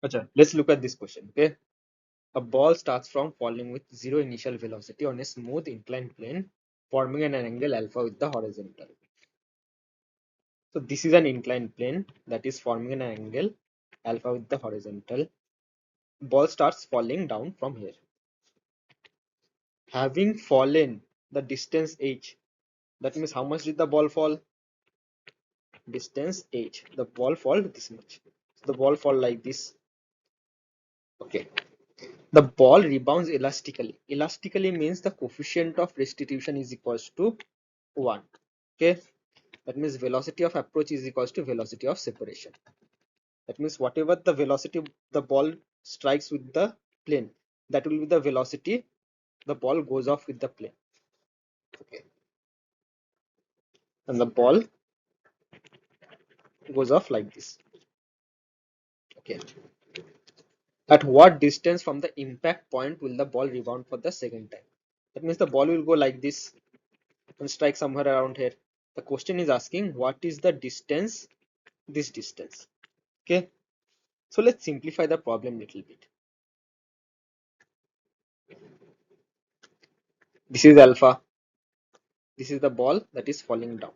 Acha, let's look at this question. Okay, a ball starts from falling with zero initial velocity on a smooth inclined plane, forming an angle alpha with the horizontal. So this is an inclined plane that is forming an angle alpha with the horizontal. Ball starts falling down from here. Having fallen the distance h, that means how much did the ball fall? Distance h. The ball fall this much. So the ball fall like this. Okay. The ball rebounds elastically. Elastically means the coefficient of restitution is equals to 1. Okay. That means velocity of approach is equals to velocity of separation. That means whatever the velocity the ball strikes with the plane, that will be the velocity the ball goes off with the plane. Okay. And the ball goes off like this. Okay. At what distance from the impact point will the ball rebound for the second time? That means the ball will go like this and strike somewhere around here. The question is asking what is the distance, this distance. Okay. So let's simplify the problem a little bit. This is alpha. This is the ball that is falling down.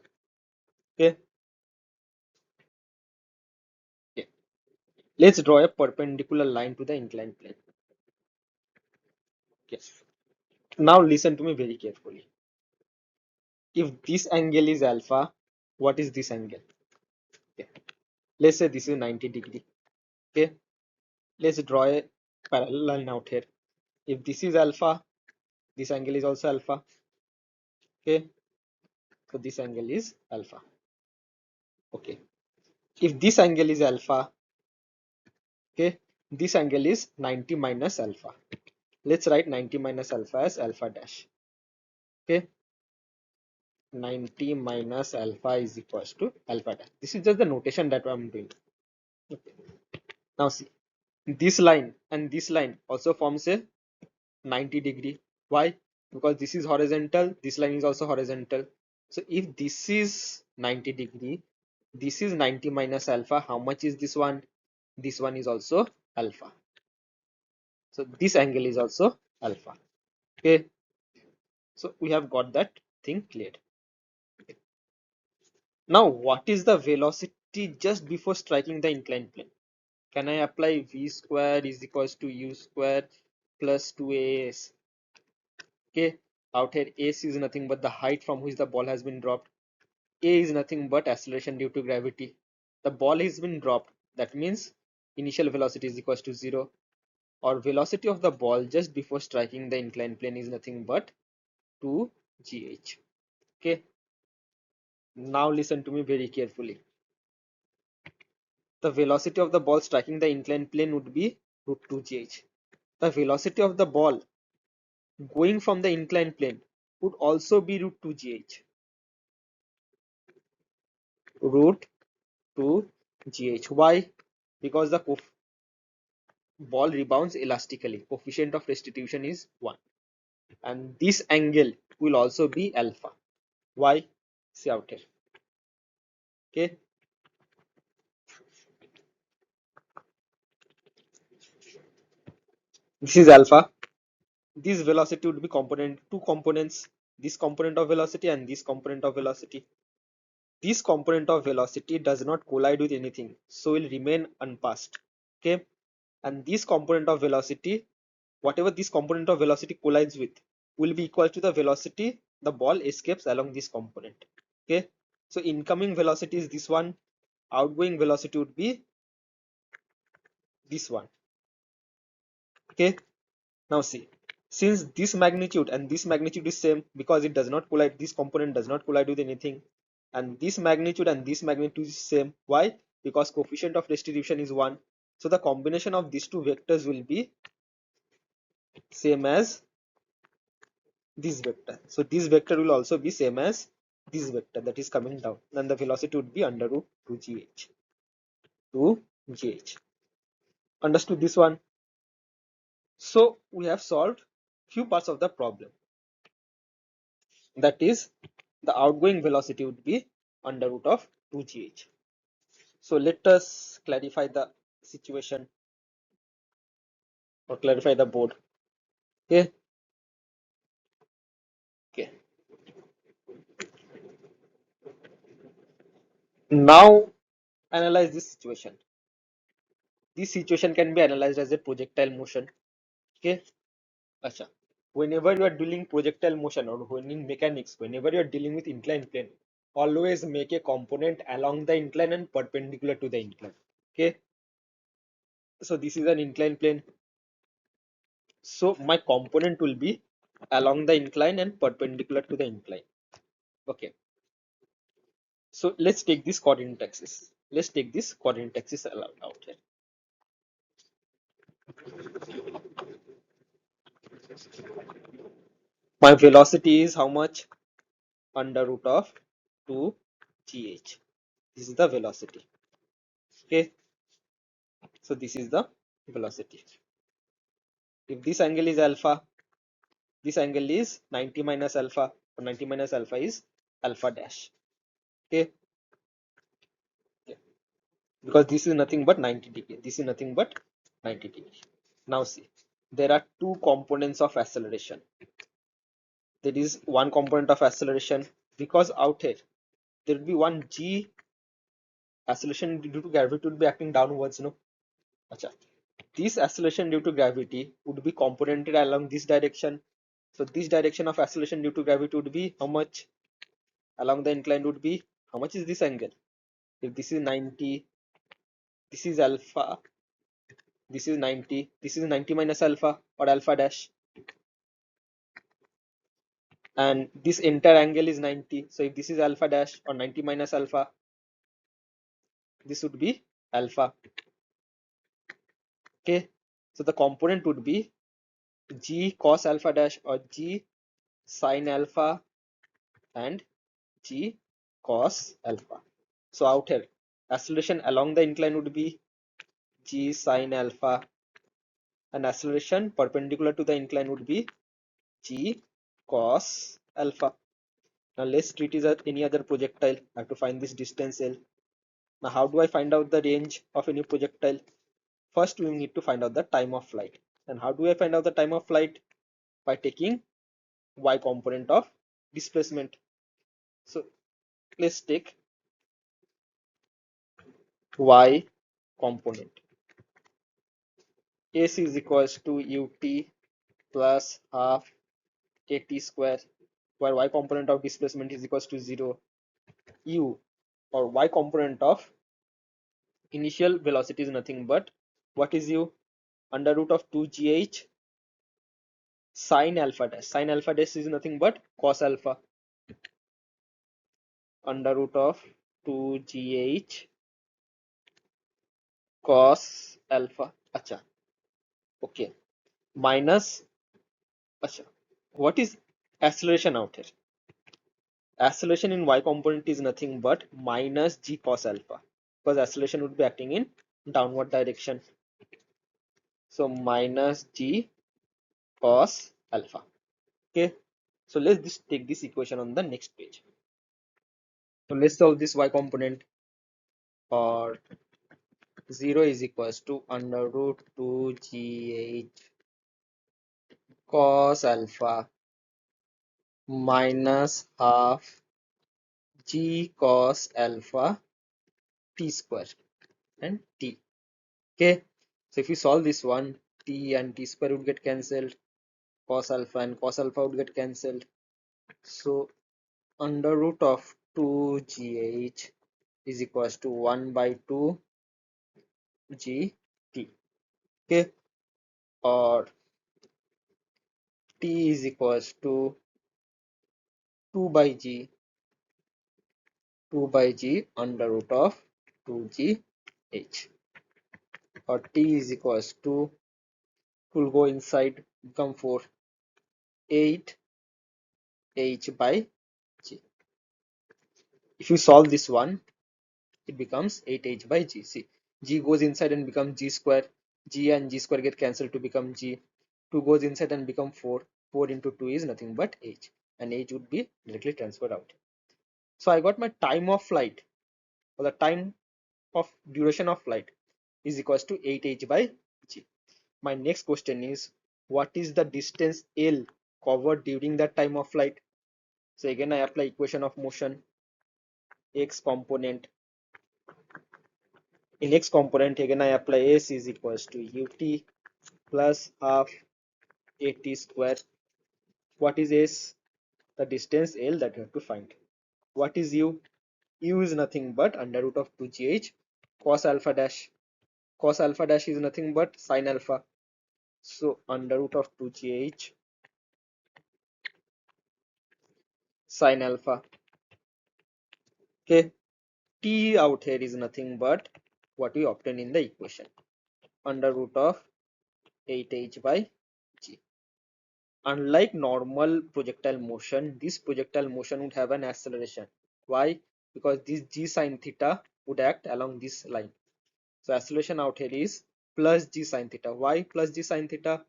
Okay. Okay. Let's draw a perpendicular line to the inclined plane. Okay. Now listen to me very carefully. If this angle is alpha, what is this angle? Okay. Let's say this is 90 degree. Okay. Let's draw a parallel line out here. If this is alpha, this angle is also alpha. Okay. So this angle is alpha. Okay. If this angle is alpha, okay, this angle is 90 minus alpha. Let's write 90 minus alpha as alpha dash. Okay. 90 minus alpha is equals to alpha dash. This is just the notation that I'm doing. Okay. Now see, this line and this line also forms a 90 degree. Why? Because this is horizontal, this line is also horizontal. So if this is 90 degree, this is 90 minus alpha. How much is this one? This one is also alpha. So this angle is also alpha. Okay. So we have got that thing cleared. Okay. Now what is the velocity just before striking the inclined plane? Can I apply v square is equals to u square plus 2as? Okay. Out here s is nothing but the height from which the ball has been dropped. A is nothing but acceleration due to gravity. The ball has been dropped. That means initial velocity is equals to 0. Or velocity of the ball just before striking the inclined plane is nothing but 2gh. Okay. Now listen to me very carefully. The velocity of the ball striking the inclined plane would be root 2gh. The velocity of the ball going from the inclined plane would also be root 2gh. Root 2gh. Why? Because the ball rebounds elastically. Coefficient of restitution is 1. And this angle will also be alpha. Why? See out here. Okay. This is alpha. This velocity would be two components. This component of velocity and this component of velocity. This component of velocity does not collide with anything, so will remain unpassed. Okay. And this component of velocity, whatever this component of velocity collides with, will be equal to the velocity the ball escapes along this component. Okay. So incoming velocity is this one, outgoing velocity would be this one. Okay. Now see, since this magnitude and this magnitude is same because it does not collide, this component does not collide with anything, and this magnitude and this magnitude is same. Why? Because coefficient of restitution is 1. So the combination of these two vectors will be same as this vector. So this vector will also be same as this vector that is coming down. Then the velocity would be under root 2gh. 2gh. Understood this one? So we have solved few parts of the problem. That is, the outgoing velocity would be under root of 2gh. So let us clarify the situation. or clarify the board. Okay. Okay. Now analyze this situation. This situation can be analyzed as a projectile motion. Okay. Acha. Whenever you are dealing projectile motion or when in mechanics, whenever you are dealing with inclined plane, always make a component along the incline and perpendicular to the incline. Okay. So this is an inclined plane. So my component will be along the incline and perpendicular to the incline. Okay. So let's take this coordinate axis. Let's take this coordinate axis out here. My velocity is how much? Under root of 2gh. This is the velocity. Okay. So this is the velocity. If this angle is alpha, this angle is 90 minus alpha, or 90 minus alpha is alpha dash. Okay. Yeah. Because this is nothing but 90 degree. This is nothing but 90 degree. Now see, there are two components of acceleration. There is one component of acceleration because out here there will be one g acceleration due to gravity would be acting downwards, no? Acha. This acceleration due to gravity would be componented along this direction. So this direction of acceleration due to gravity would be how much? Along the incline would be how much is this angle? If this is 90, this is alpha, this is 90, this is 90 minus alpha or alpha dash, and this entire angle is 90. So if this is alpha dash or 90 minus alpha, this would be alpha. Okay, so the component would be g cos alpha dash or g sin alpha and g cos alpha. So out here, acceleration along the incline would be g sin alpha, and acceleration perpendicular to the incline would be g cos alpha. Now let's treat it as any other projectile. I have to find this distance L. Now how do I find out the range of any projectile? First we need to find out the time of flight. And how do I find out the time of flight? By taking y component of displacement. So let's take y component. S is equals to ut plus half kt square, where y component of displacement is equals to 0. U or y component of initial velocity is nothing but what is u? Under root of 2gh sin alpha dash. Sin alpha dash is nothing but cos alpha. Under root of 2gh cos alpha. Acha. Okay. Minus. Acha. What is acceleration out here? Acceleration in y component is nothing but minus g cos alpha, because acceleration would be acting in downward direction. So minus g cos alpha. Okay. So let's just take this equation on the next page. So let's solve this y component, or 0 is equals to under root 2gh cos alpha minus half g cos alpha t square and t. Okay, so if you solve this one, t and t square would get cancelled, cos alpha and cos alpha would get cancelled. So under root of 2gh is equals to 1 by 2 gt. Okay, or t is equals to 2 by g, 2 by g under root of 2gh, or t is equals to, will go inside, become 4, 8 h by g. If you solve this one, it becomes 8h by g. See, g goes inside and becomes g square, g and g square get cancelled to become g, 2 goes inside and become 4, 4 into 2 is nothing but h, and h would be directly transferred out. So I got my time of flight, or the time of duration of flight, is equals to 8h by g. My next question is, what is the distance L covered during that time of flight? So again I apply equation of motion. X component, in X component again I apply S is equals to ut plus half at square. What is S? The distance L that you have to find. What is U? U is nothing but under root of 2gh cos alpha dash. Cos alpha dash is nothing but sine alpha. So under root of 2gh sine alpha. Okay. T out here is nothing but what we obtain in the equation. Under root of 8h by g. Unlike normal projectile motion, this projectile motion would have an acceleration. Why? Because this g sine theta would act along this line. So acceleration out here is plus g sine theta. Why plus g sine theta?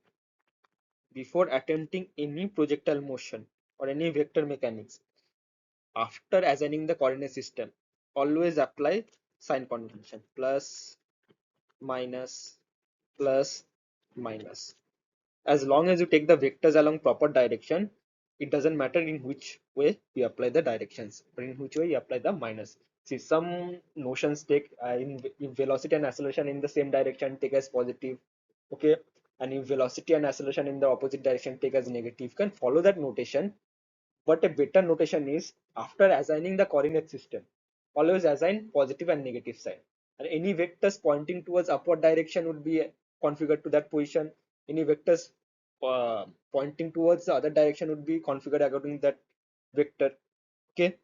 Before attempting any projectile motion or any vector mechanics, after assigning the coordinate system, always apply sign convention. Plus, minus, plus, minus. As long as you take the vectors along proper direction, it doesn't matter in which way we apply the directions or in which way you apply the minus. See, some notions take in velocity and acceleration in the same direction take as positive, okay, and if velocity and acceleration in the opposite direction take as negative. You can follow that notation, but a better notation is after assigning the coordinate system, always assign positive and negative sign. And any vectors pointing towards upward direction would be configured to that position. Any vectors pointing towards the other direction would be configured according to that vector. Okay,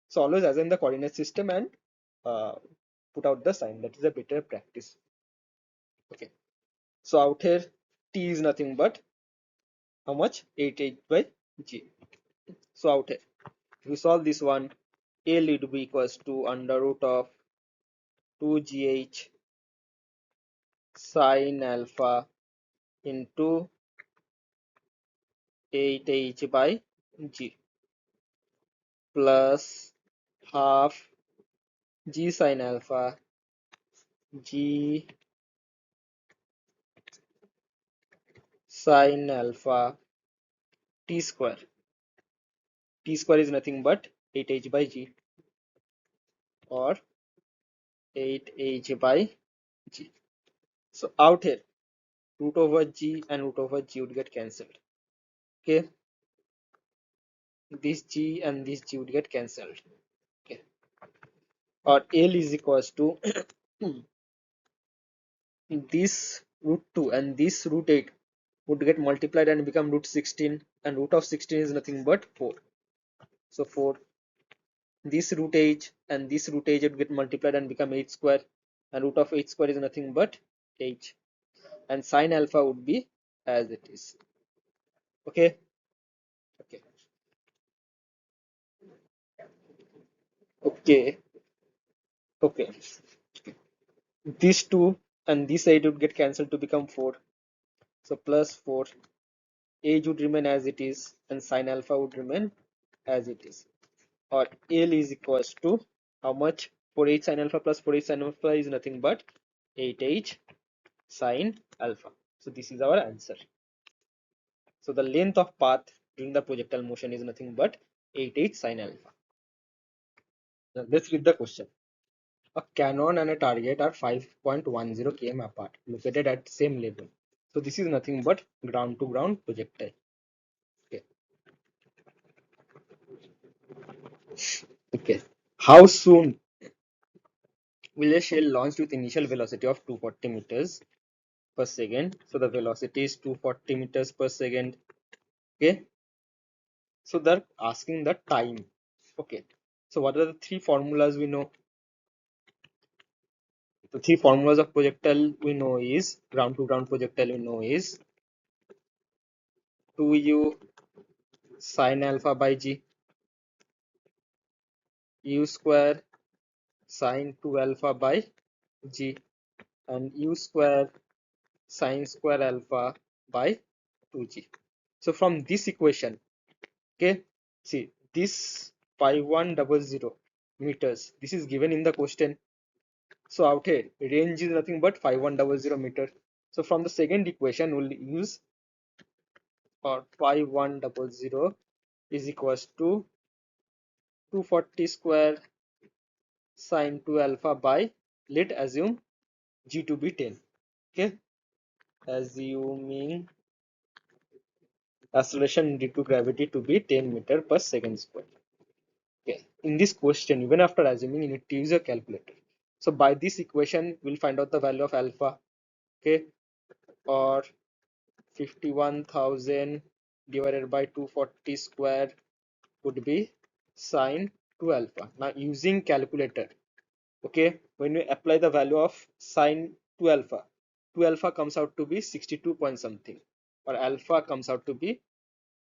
so always assign the coordinate system and uh, put out the sign. That is a better practice. Okay, so out here t is nothing but how much? 8 by g. So out here, if we solve this one, L would be equals to under root of 2gh sine alpha into 8h by g plus half g sine alpha g sine alpha t square. T square is nothing but 8h by g or 8h by g. So out here, root over g and root over g would get cancelled. Okay, this g and this g would get cancelled. Okay, or L is equals to this root 2 and this root 8 would get multiplied and become root 16, and root of 16 is nothing but 4. So 4, this root h and this root h would get multiplied and become 8 square, and root of 8 square is nothing but h, and sine alpha would be as it is. Okay, okay, okay, okay. These 2 and this 8 would get cancelled to become 4. So plus 4, h would remain as it is and sine alpha would remain as it is. Or L is equals to how much? 4h sine alpha plus 4h sine alpha is nothing but 8h sine alpha. So this is our answer. So the length of path during the projectile motion is nothing but 8h sine alpha. Now let's read the question. A cannon and a target are 5.10 km apart, located at same level. So this is nothing but ground to ground projectile. Okay. Okay. How soon will a shell launch with initial velocity of 240 meters per second? So the velocity is 240 meters per second. Okay, so they're asking the time. Okay, so what are the three formulas we know? The three formulas of projectile we know is ground to ground projectile we know is 2u sine alpha by g, u square sine 2 alpha by g, and u square sine square alpha by 2g. So from this equation, okay, see this 5100 meters, this is given in the question. So out here range is nothing but 5100 meter. So from the second equation, we'll use or phi 100 is equals to 240 square sine 2 alpha by, let assume g to be 10. Okay, assuming acceleration due to gravity to be 10 meter per second square. Okay, in this question, even after assuming, you need to use a calculator. So by this equation, we'll find out the value of alpha. Okay, or 51,000 divided by 240 square would be sine 2 alpha. Now using calculator, okay, when we apply the value of sine 2 alpha, 2 alpha comes out to be 62 point something, or alpha comes out to be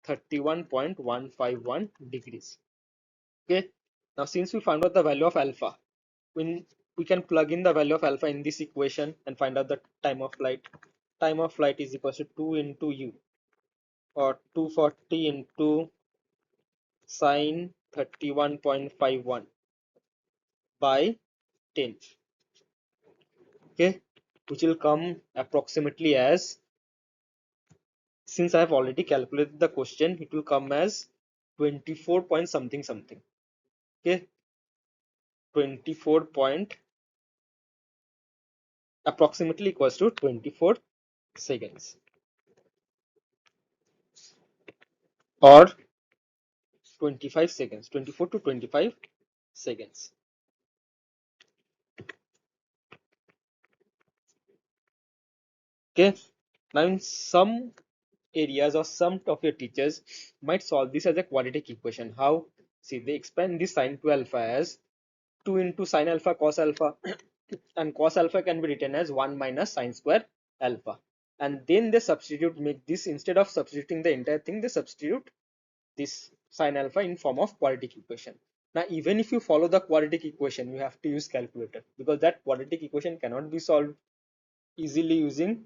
31.151 degrees. Okay, now since we found out the value of alpha, when we can plug in the value of alpha in this equation and find out the time of flight. Time of flight is equal to 2 into u, or 240 into sine 31.51 by 10. Okay, which will come approximately as, since I have already calculated the question, it will come as 24 point something something. Okay, 24 point approximately equals to 24 seconds, or 25 seconds, 24 to 25 seconds. Okay, now in some areas or some of your teachers might solve this as a quadratic equation. How? See, they expand this sine to alpha as 2 into sine alpha cos alpha and cos alpha can be written as 1 minus sine square alpha, and then they substitute, make this, instead of substituting the entire thing, they substitute this sine alpha in form of quadratic equation. Now even if you follow the quadratic equation, you have to use calculator, because that quadratic equation cannot be solved easily using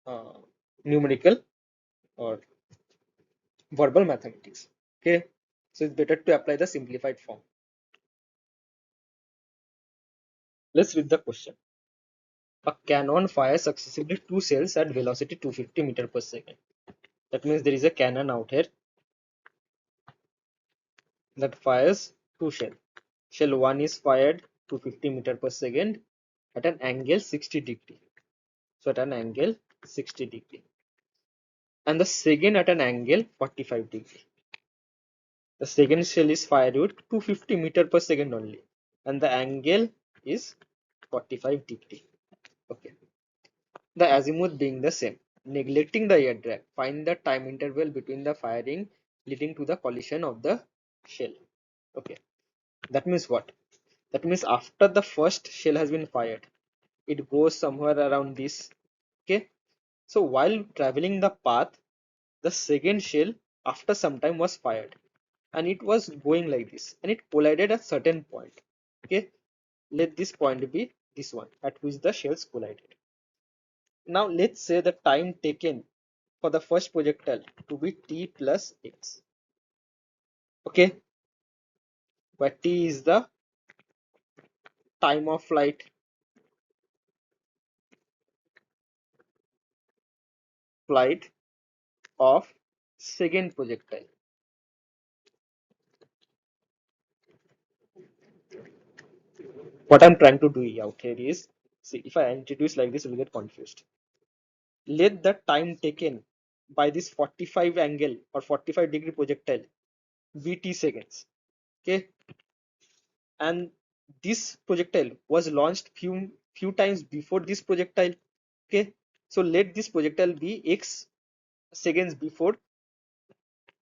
uh, numerical or verbal mathematics. Okay, so it's better to apply the simplified form. Let's read the question. A cannon fires successively two shells at velocity 250 meter per second. That means there is a cannon out here that fires two shells. Shell 1 is fired 250 meter per second at an angle 60 degree. So at an angle 60 degree. And the second at an angle 45 degree. The second shell is fired with 250 meter per second only, and the angle is 45 degree. Okay. The azimuth being the same. Neglecting the air drag, find the time interval between the firing leading to the collision of the shell. Okay. That means what? That means after the first shell has been fired, it goes somewhere around this. Okay. So while traveling the path, the second shell after some time was fired, and it was going like this, and it collided at certain point. Okay, let this point be this one at which the shells collided. Now let's say the time taken for the first projectile to be t plus x. Okay, where t is the time of flight of second projectile. What I'm trying to do out here is, see, if I introduce like this, you'll get confused. Let the time taken by this 45 angle or 45 degree projectile be t seconds. Okay, and this projectile was launched few times before this projectile. Okay, so let this projectile be x seconds before,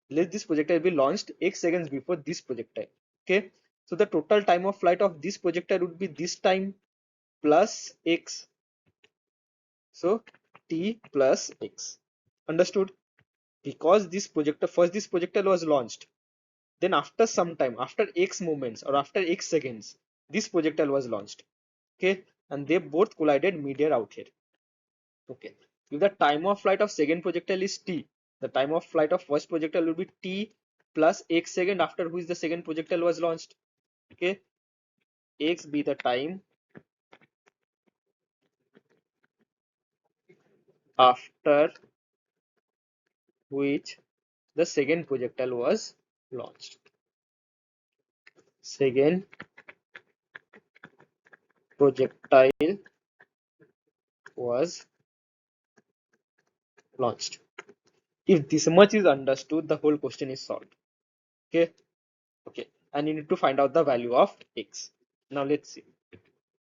let this projectile be launched x seconds before this projectile. Okay, so the total time of flight of this projectile would be this time plus x, so t plus x. Understood? Because this projectile, first this projectile was launched, then after some time, after x moments or after x seconds, this projectile was launched. Okay, and they both collided midair out here. Okay, if the time of flight of second projectile is t, the time of flight of first projectile will be t plus x second after which the second projectile was launched. Okay, x be the time after which the second projectile was launched. Second projectile was launched. If this much is understood, the whole question is solved. Okay. Okay. And you need to find out the value of x. Now let's see.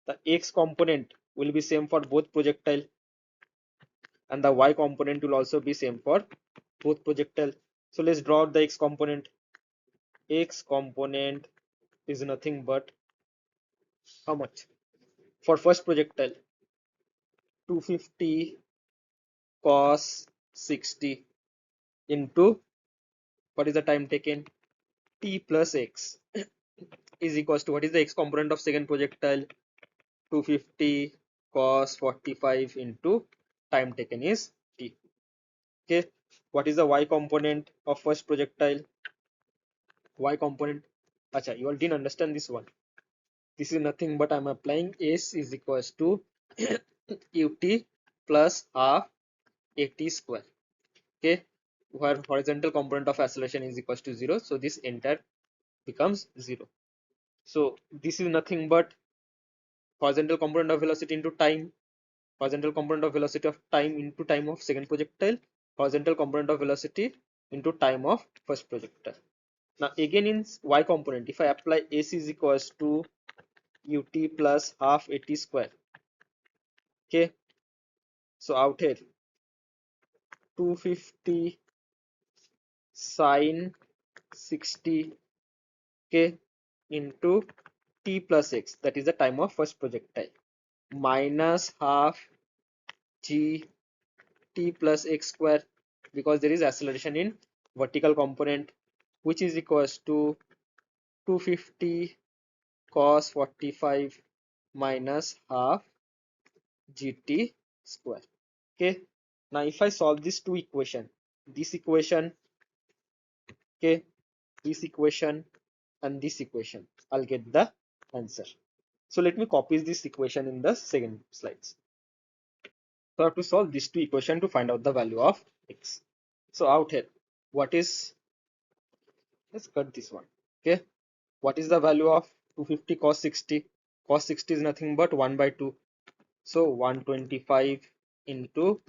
The x component will be same for both projectile, and the y component will also be same for both projectile. So let's draw out the x component. X component is nothing but how much? For first projectile, 250 cos 60 into what is the time taken? T plus x is equals to, what is the x component of second projectile? 250 cos 45 into time taken is t. Okay. What is the y component of first projectile? Y component. Acha, you all didn't understand this one. This is nothing but I'm applying s is equals to ut plus half at square. Okay, where horizontal component of acceleration is equals to 0, so this entire becomes 0. So this is nothing but horizontal component of velocity into time, horizontal component of velocity of time into time of second projectile, horizontal component of velocity into time of first projectile. Now again in y component, if I apply s is equals to ut plus half at square. Okay, so out here 250 sine 60 k into t plus x, that is the time of first projectile, minus half g t plus x square, because there is acceleration in vertical component, which is equals to 250 cos 45 minus half gt square. Okay, now if I solve these two equation, this equation, okay, this equation and this equation, I'll get the answer. So let me copy this equation in the second slides. So I have to solve these two equations to find out the value of x. So out here, what is, let's cut this one. Okay, what is the value of 250 cos 60? Cos 60 is nothing but 1 by 2. So 125 into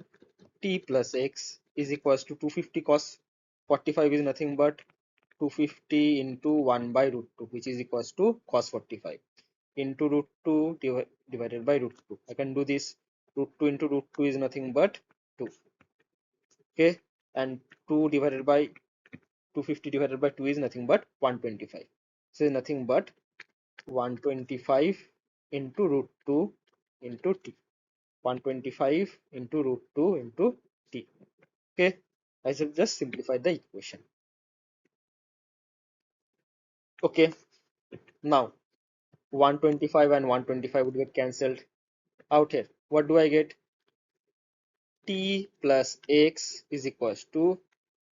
t plus x is equals to 250 cos 45 is nothing but 250 into 1 by root 2, which is equals to cos 45 into root 2 divided by root 2. I can do this. Root 2 into root 2 is nothing but 2. Okay, and 2 divided by 250 divided by 2 is nothing but 125. So it's nothing but 125 into root 2 into t. 125 into root 2 into t. Okay, I should just simplify the equation. Okay, now 125 and 125 would get cancelled. Out here, what do I get? T plus x is equals to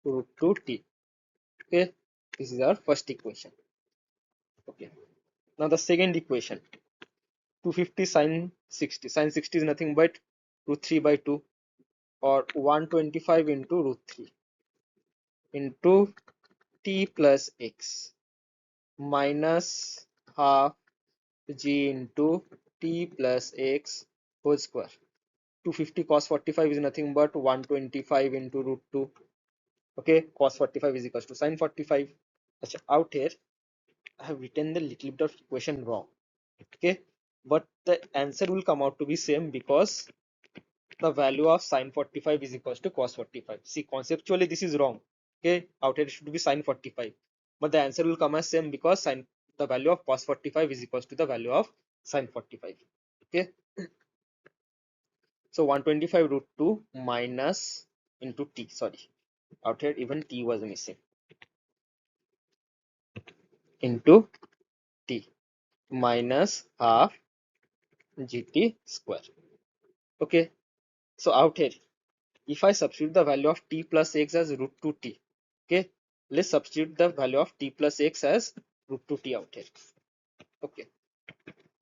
root 2 t. Okay, this is our first equation. Okay, now the second equation, 250 sine 60. Sine 60 is nothing but root 3 by 2, or 125 into root 3 into t plus x minus half g into t plus x whole square. 250 cos 45 is nothing but 125 into root 2. Okay, cos 45 is equals to sine 45. Achha, out here I have written the little bit of equation wrong. Okay, but the answer will come out to be same because the value of sine 45 is equals to cos 45. See, conceptually this is wrong. Okay, out here it should be sine 45, but the answer will come as same because sine, the value of cos 45 is equals to the value of sine 45. Okay, so 125 root 2 minus into t, sorry, out here even t was missing, into t minus half gt square. Okay, so out here if I substitute the value of t plus x as root 2t, okay, let's substitute the value of t plus x as root 2t out here. Okay,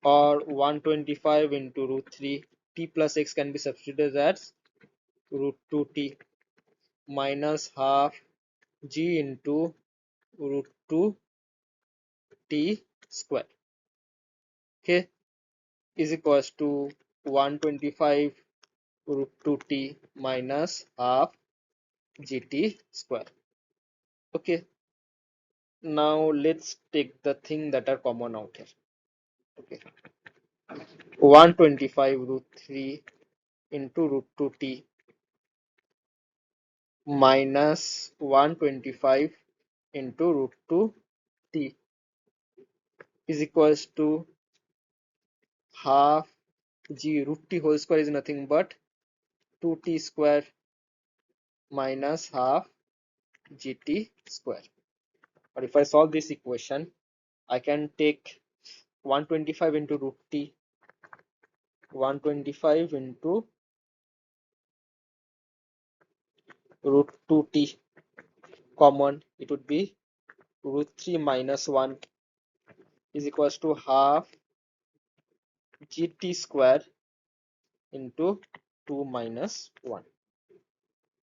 or 125 into root 3, t plus x can be substituted as root 2t minus half g into root 2t square, okay, is equals to 125 root 2t minus half gt square. Okay, now let's take the thing that are common out here. Okay, 125 root 3 into root 2t minus 125 into root 2t is equals to half g root t whole square is nothing but 2t square minus half gt square. Or if I solve this equation, I can take 125 into root t, 125 into root 2t common, it would be root 3 minus 1 is equals to half gt square into 2 minus 1.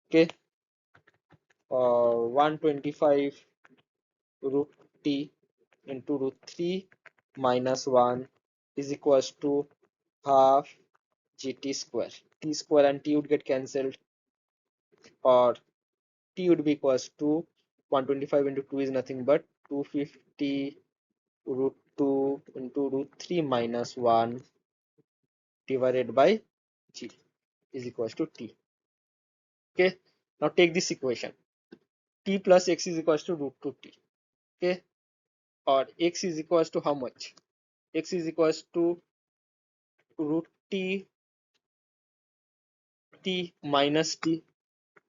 Okay, 125 root t into root 3 minus 1 is equals to half gt square. T square and t would get cancelled, or t would be equals to 125 into 2 is nothing but 250 root 2 into root 3 minus 1 divided by g is equals to t. Okay, now take this equation. T plus x is equals to root 2t. Okay, or x is equals to how much? X is equals to root t minus t,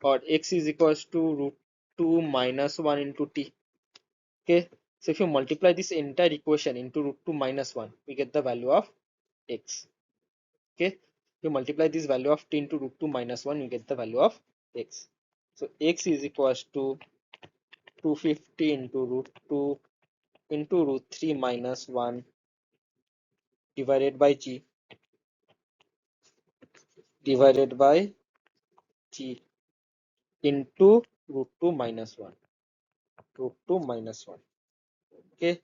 or x is equals to root 2 minus 1 into t. Okay, so if you multiply this entire equation into root 2 minus 1, we get the value of x. Okay, if you multiply this value of t into root 2 minus 1, you get the value of x. So x is equals to 250 into root 2 into root 3 minus 1 divided by g divided by g into root 2 minus 1, root 2 minus 1. Okay,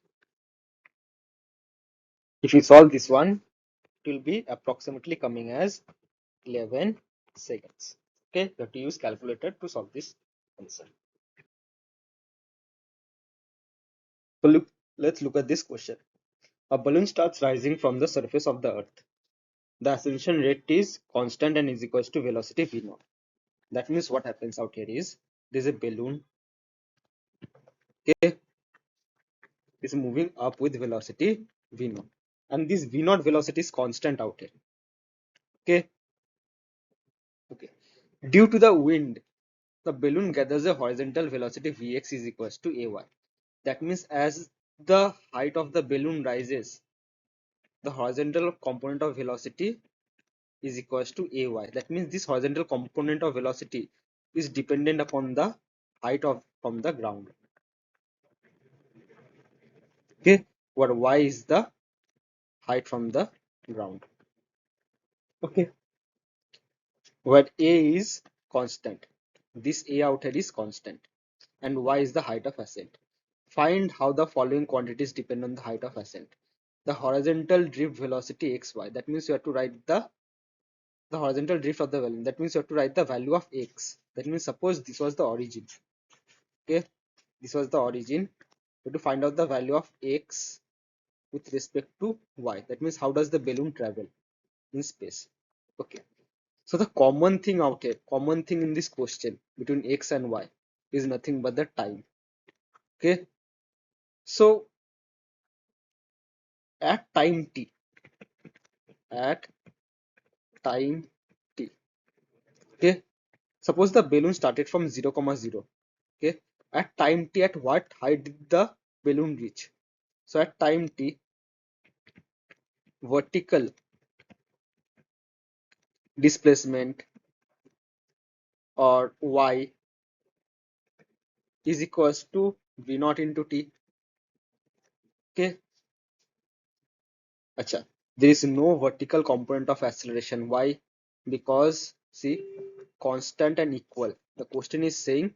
if you solve this one, it will be approximately coming as 11 seconds. Okay, you have to use calculator to solve this answer. So let's look at this question. A balloon starts rising from the surface of the earth. The ascension rate is constant and is equals to velocity v0. That means what happens out here is there's a balloon, okay, is moving up with velocity v0, and this v0 velocity is constant out here. Okay, okay. Due to the wind, the balloon gathers a horizontal velocity vx is equals to ay. That means as the height of the balloon rises, the horizontal component of velocity is equals to ay. That means this horizontal component of velocity is dependent upon the height of from the ground. Okay, what y is the height from the ground. Okay, where a is constant, this a out here is constant, and y is the height of ascent. Find how the following quantities depend on the height of ascent. The horizontal drift velocity xy. That means you have to write the horizontal drift of the balloon. That means you have to write the value of x. That means suppose this was the origin. Okay, this was the origin. You have to find out the value of x with respect to y. That means how does the balloon travel in space. Okay, so the common thing out here, common thing in this question between x and y is nothing but the time. Okay, so at time t, at time t, okay, suppose the balloon started from 0 comma 0. Okay, at time t, at what height did the balloon reach? So at time t, vertical displacement, or y, is equals to v naught into t. Okay, acha, there is no vertical component of acceleration. Why? Because see, constant and equal. The question is saying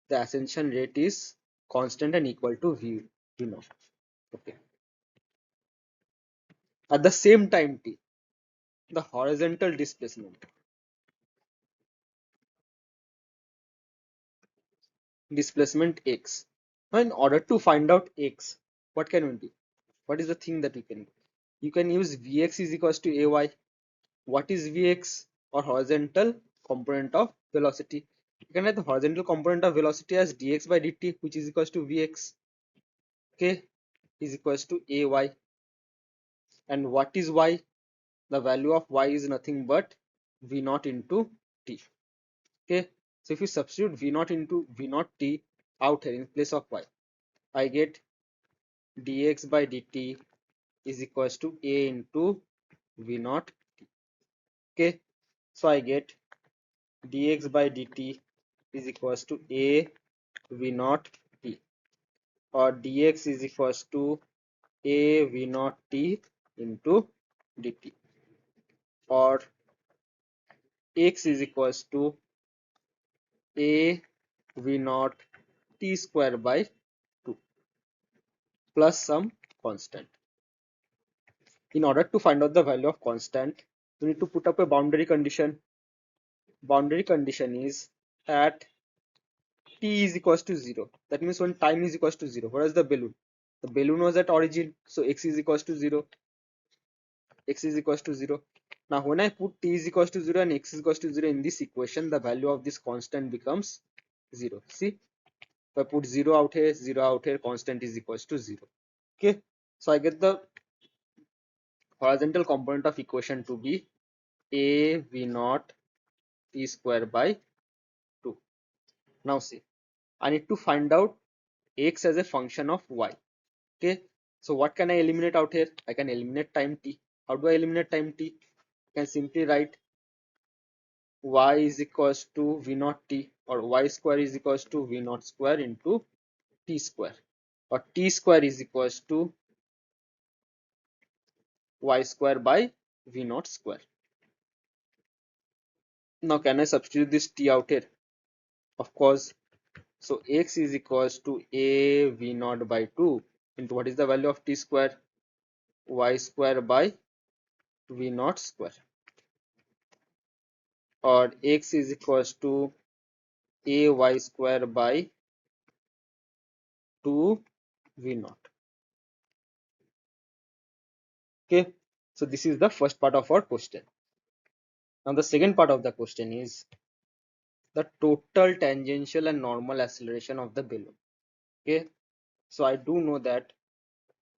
the ascension rate is constant and equal to v naught. Okay. At the same time t, the horizontal displacement x. Now, in order to find out x, what can we do? What is the thing that we can do? You can use vx is equals to ay. What is vx? Or horizontal component of velocity. You can write the horizontal component of velocity as dx by dt, which is equals to vx. Okay, is equals to ay. And what is y? The value of y is nothing but v naught into t. Okay, so if you substitute v naught into v naught t out here in place of y, I get dx by dt is equals to a into v naught t. Okay, so I get dx by dt is equals to a v naught t, or dx is equals to a v naught t into dt, or x is equals to a v naught t square by 2 plus some constant. In order to find out the value of constant, we need to put up a boundary condition. Boundary condition is at t is equals to 0. That means when time is equals to 0. What is the balloon? The balloon was at origin, so x is equals to 0. X is equals to 0. Now when I put t is equals to 0 and x is equals to 0 in this equation, the value of this constant becomes 0. See, if I put 0 out here, 0 out here, constant is equals to 0. Okay, so I get the horizontal component of equation to be a v naught t square by 2. Now see, I need to find out x as a function of y. Okay, so what can I eliminate out here? I can eliminate time t. How do I eliminate time t? I can simply write y is equals to v naught t, or y square is equals to v naught square into t square, or t square is equals to y square by v naught square. Now can I substitute this t out here? Of course. So x is equals to a v naught by 2 into what is the value of t square? Y square by v naught square, or x is equals to a y square by 2 v naught. Okay, so this is the first part of our question. Now the second part of the question is the total tangential and normal acceleration of the balloon. Okay, so I do know that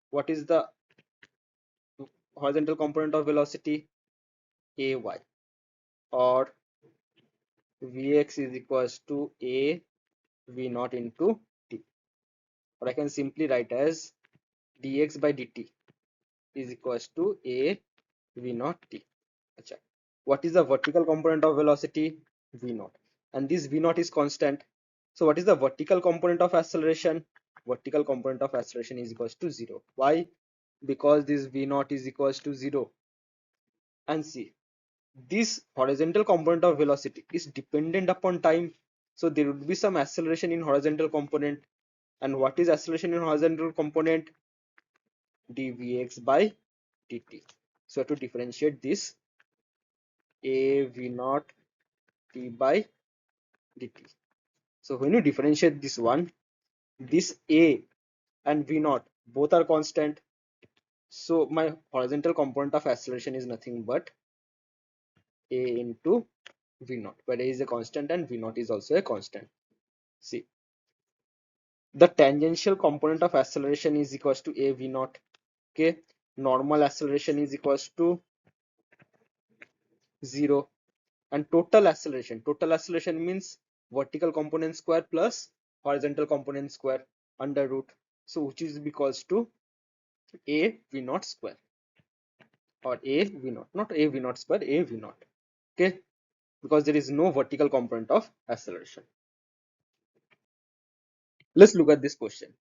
what is the horizontal component of velocity? Ay, or vx is equals to a v naught into t, or I can simply write as dx by dt is equals to a v naught t. Achha. What is the vertical component of velocity? V naught, and this v naught is constant. So what is the vertical component of acceleration? Vertical component of acceleration is equals to 0. Why? Because this v naught is equals to 0. And see, this horizontal component of velocity is dependent upon time, so there would be some acceleration in horizontal component. And what is acceleration in horizontal component? Dvx by dt. So to differentiate this, a v naught t by dt. So when you differentiate this one, this a and v naught both are constant, so my horizontal component of acceleration is nothing but a into v naught, where a is a constant and v naught is also a constant. See, the tangential component of acceleration is equals to a v naught. Okay, normal acceleration is equals to 0, and total acceleration means vertical component square plus horizontal component square under root, so which is equals to a v naught square, or a v naught, not a v naught square, a v naught. Okay, because there is no vertical component of acceleration. Let's look at this question.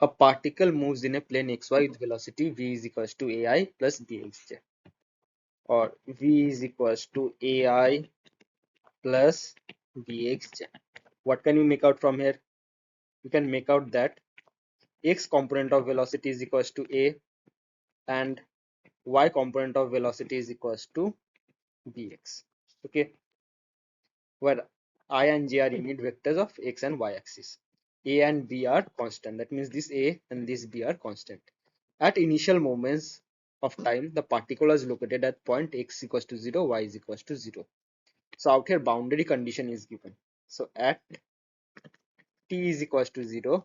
A particle moves in a plane xy with velocity v is equals to ai plus bxj, or v is equals to ai plus bxj. What can we make out from here? We can make out that x component of velocity is equals to a and y component of velocity is equals to bx. Okay, where I and j are unit vectors of x and y axis. A and b are constant. That means this a and this b are constant. At initial moments of time, the particle is located at point x equals to 0, y is equals to 0. So out here boundary condition is given. So at t is equals to 0,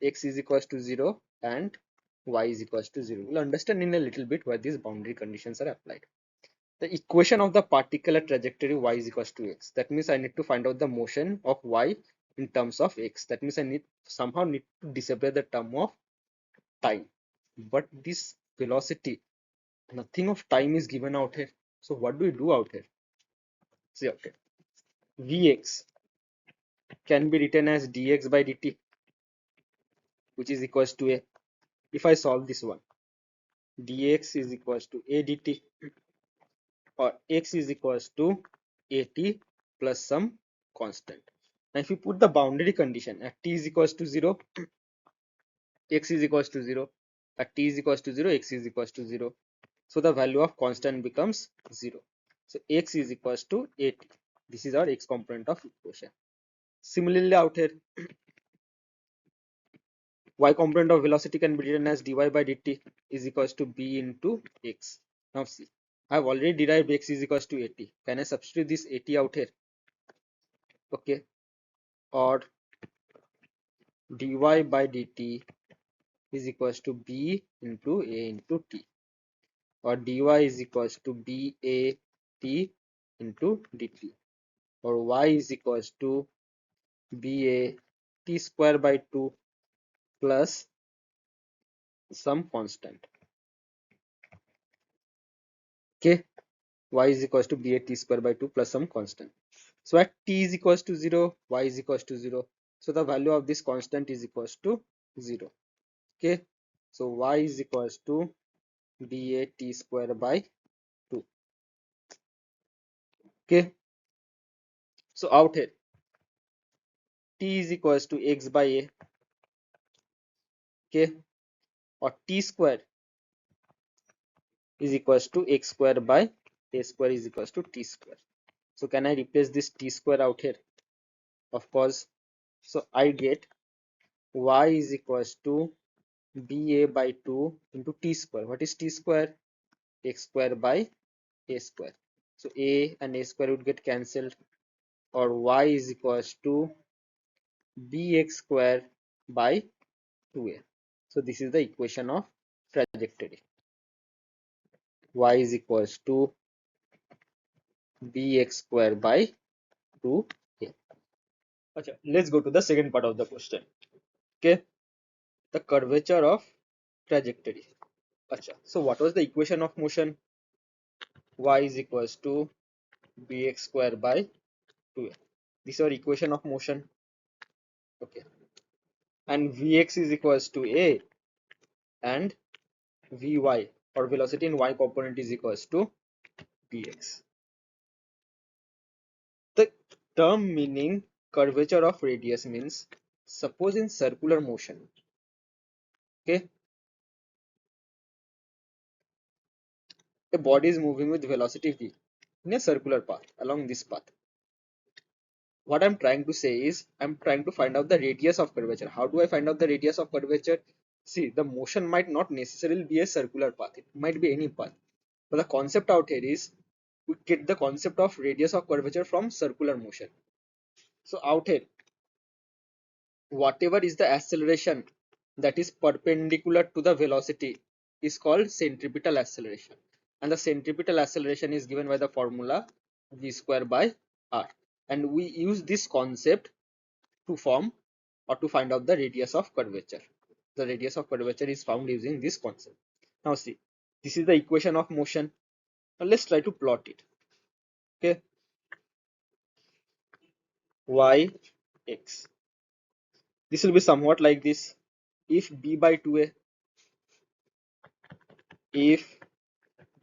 x is equals to 0 and y is equals to 0. We'll understand in a little bit why these boundary conditions are applied. The equation of the particular trajectory y is equals to x. That means I need to find out the motion of y in terms of x. That means I need to disappear the term of time. But this velocity, nothing of time is given out here. So what do we do out here? See, okay, vx can be written as dx by dt, which is equals to a. If I solve this one, dx is equals to a dt, or x is equals to at plus some constant. Now if you put the boundary condition at t is equals to 0, x is equals to 0, at t is equals to 0, x is equals to 0, so the value of constant becomes 0. So x is equals to at. This is our x component of equation. Similarly out here, y component of velocity can be written as dy by dt is equals to b into x. Now see, I have already derived x is equals to at. Can I substitute this at out here? Okay, or dy by dt is equals to b into a into t, or dy is equals to b a t into dt, or y is equals to b a t square by 2 plus some constant. Okay, y is equals to b a t square by 2 plus some constant. So at t is equals to 0, y is equals to 0. So the value of this constant is equals to 0. Okay, so y is equals to b a t square by 2. Okay, so out here t is equals to x by a. Okay, or t square is equals to x square by a square is equals to t square. So can I replace this t square out here? Of course. So I get y is equals to ba by 2 into t square. What is t square? X square by a square. So a and a square would get cancelled, or y is equals to bx square by 2a. So this is the equation of trajectory. Y is equals to bx square by 2a. Okay, let's go to the second part of the question. Okay, the curvature of trajectory. Acha. So what was the equation of motion? Y is equals to bx square by 2a. This is our equation of motion. Okay, and vx is equals to a, and vy, or velocity in y component, is equals to bx. The term meaning curvature of radius means, suppose in circular motion, okay, a body is moving with velocity v in a circular path along this path. What I'm trying to say is, I'm trying to find out the radius of curvature. How do I find out the radius of curvature? See, the motion might not necessarily be a circular path, it might be any path, but the concept out here is we get the concept of radius of curvature from circular motion. So out here, whatever is the acceleration that is perpendicular to the velocity is called centripetal acceleration, and the centripetal acceleration is given by the formula v square by r, and we use this concept to form or to find out the radius of curvature. The radius of curvature is found using this concept. Now see, this is the equation of motion. Now let's try to plot it. Okay, y x, this will be somewhat like this. if b by 2a, if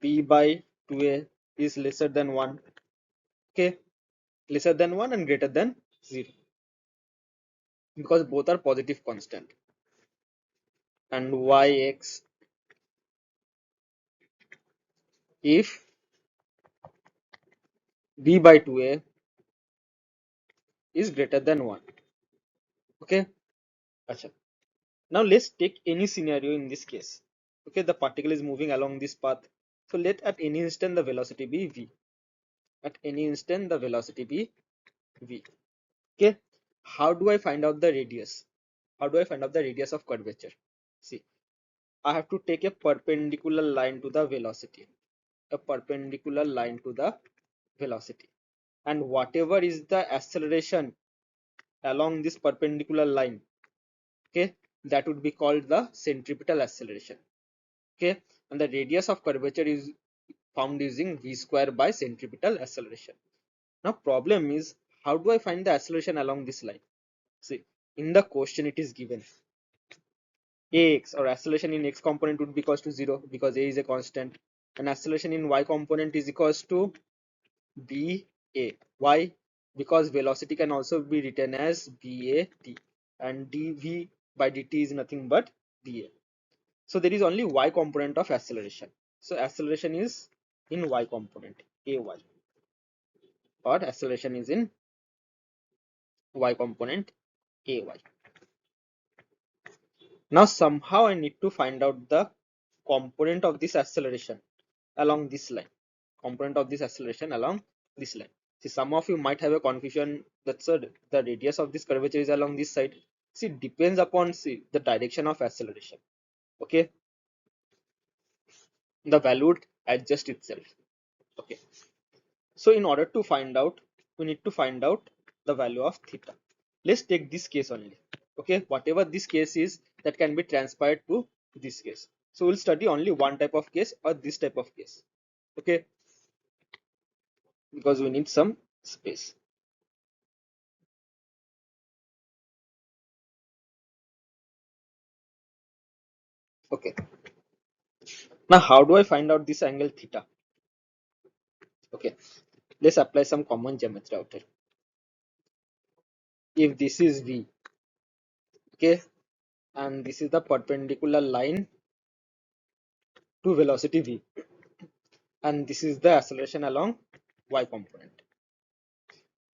b by 2a is lesser than 1, okay, lesser than 1 and greater than 0, because both are positive constant, and yx, if b by 2a is greater than 1, okay. Achha. Now let's take any scenario in this case. Okay, the particle is moving along this path. So let at any instant the velocity be v. At any instant the velocity be v. Okay. How do I find out the radius? How do I find out the radius of curvature? See, I have to take a perpendicular line to the velocity. A perpendicular line to the velocity. And whatever is the acceleration along this perpendicular line, okay, that would be called the centripetal acceleration. Okay, and the radius of curvature is found using v square by centripetal acceleration. Now problem is, how do I find the acceleration along this line? See, in the question it is given ax, or acceleration in x component, would be equals to 0 because a is a constant, and acceleration in y component is equals to ba. Why? Because velocity can also be written as bat, and dv by dt is nothing but da. So there is only y component of acceleration. So acceleration is in y component, ay, or acceleration is in y component, ay. Now somehow I need to find out the component of this acceleration along this line. Component of this acceleration along this line. See, some of you might have a confusion that, sir, the radius of this curvature is along this side. See, it depends upon, see, the direction of acceleration. Okay, the value would adjust itself. Okay, so in order to find out, we need to find out the value of theta. Let's take this case only. Okay, whatever this case is, that can be transpired to this case. So we'll study only one type of case, or this type of case. Okay, because we need some space. Okay, now how do I find out this angle theta? Okay, let's apply some common geometry out here. If this is v, okay, and this is the perpendicular line to velocity v, and this is the acceleration along y component.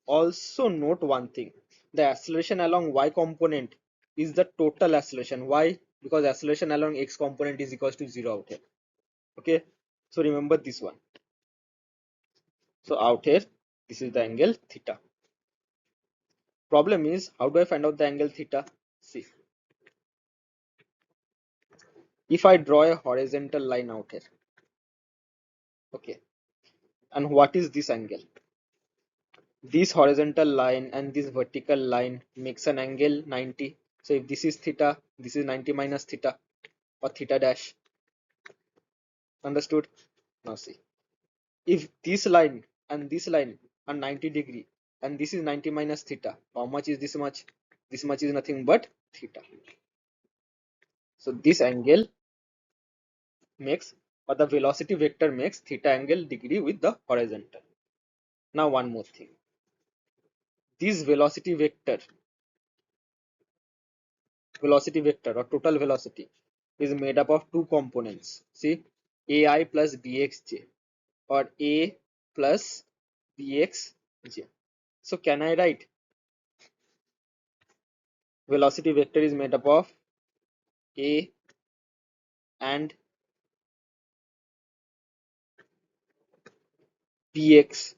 Also note one thing, the acceleration along y component is the total acceleration. Why? Because acceleration along x component is equals to 0 out here. Okay, so remember this one. So out here, this is the angle theta. Problem is, how do I find out the angle theta? See, if I draw a horizontal line out here, okay, and what is this angle? This horizontal line and this vertical line makes an angle 90. So if this is theta, this is 90 minus theta, or theta dash. Understood? Now see, if this line and this line are 90 degree, and this is 90 minus theta, how much is this much? This much is nothing but theta. So this angle makes, or the velocity vector makes, theta angle degree with the horizontal. Now one more thing, this velocity vector or total velocity is made up of two components. See, ai plus bxj, or a plus bxj. So can I write velocity vector is made up of a and bx?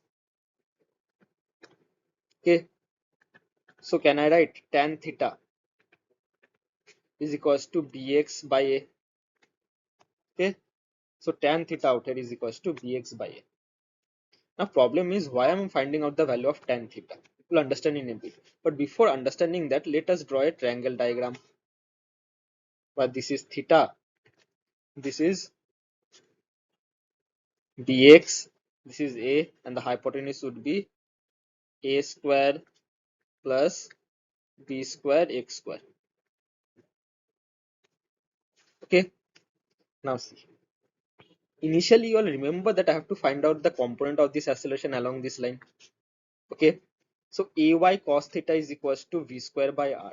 Okay, so can I write tan theta is equals to bx by a? Okay, so tan theta out here is equals to bx by a. Now problem is, why am I finding out the value of tan theta? We'll understand in a bit. But before understanding that, let us draw a triangle diagram. But this is theta, this is bx, this is a, and the hypotenuse would be a square plus b square x square. Okay, now see. Initially, you all remember that I have to find out the component of this acceleration along this line. Okay, so ay cos theta is equals to v square by r.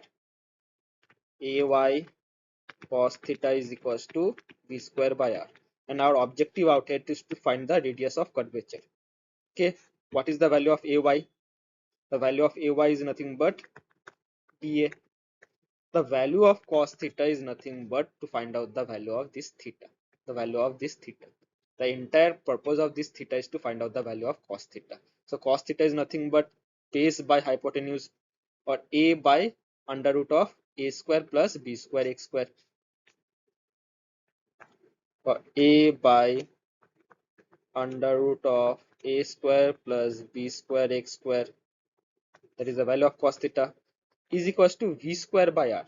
Ay cos theta is equals to v square by r. And our objective out here is to find the radius of curvature. Okay, what is the value of ay? The value of ay is nothing but dA. The value of cos theta is nothing but to find out the value of this theta. The value of this theta. The entire purpose of this theta is to find out the value of cos theta. So cos theta is nothing but base by hypotenuse, or a by under root of a square plus b square x square, or a by under root of a square plus b square x square, that is the value of cos theta, is equals to v square by r.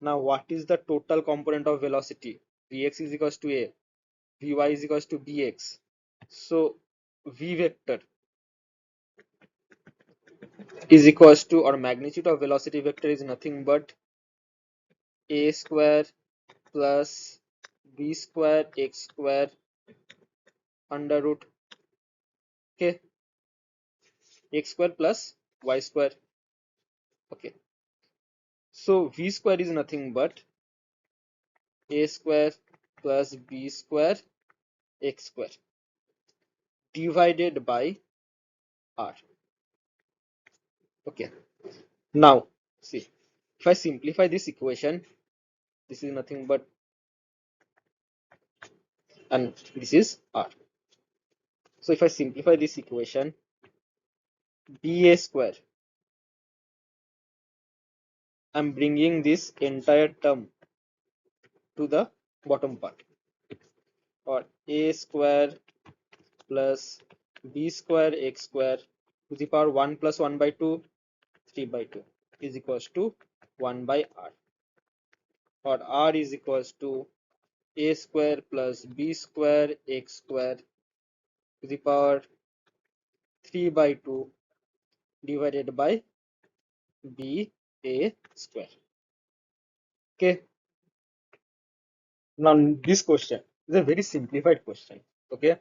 Now what is the total component of velocity? Vx is equals to a, Vy is equals to bx. So v vector is equals to, or magnitude of velocity vector is nothing but a square plus b square x square under root, okay, x square plus y square. Okay, so v square is nothing but a square plus b square x square divided by r. Okay, now see, if I simplify this equation, this is nothing but, and this is r. So if I simplify this equation, dA square, I'm bringing this entire term to the bottom part, or a square plus b square x square to the power 1 plus 1 by 2, 3 by 2 is equals to 1 by r, or r is equals to a square plus b square x square to the power 3 by 2 divided by b a square. Okay, now this question is a very simplified question. Okay,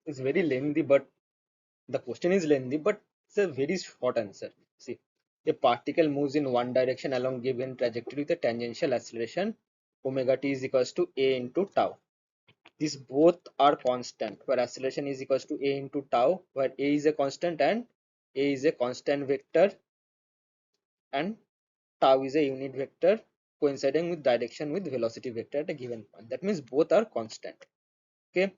it's very lengthy, but the question is lengthy, but it's a very short answer. See, a particle moves in one direction along given trajectory with a tangential acceleration omega t is equals to a into tau. These both are constant, where acceleration is equals to a into tau, where a is a constant and a is a constant vector and tau is a unit vector coinciding with direction with velocity vector at a given point. That means both are constant. Okay,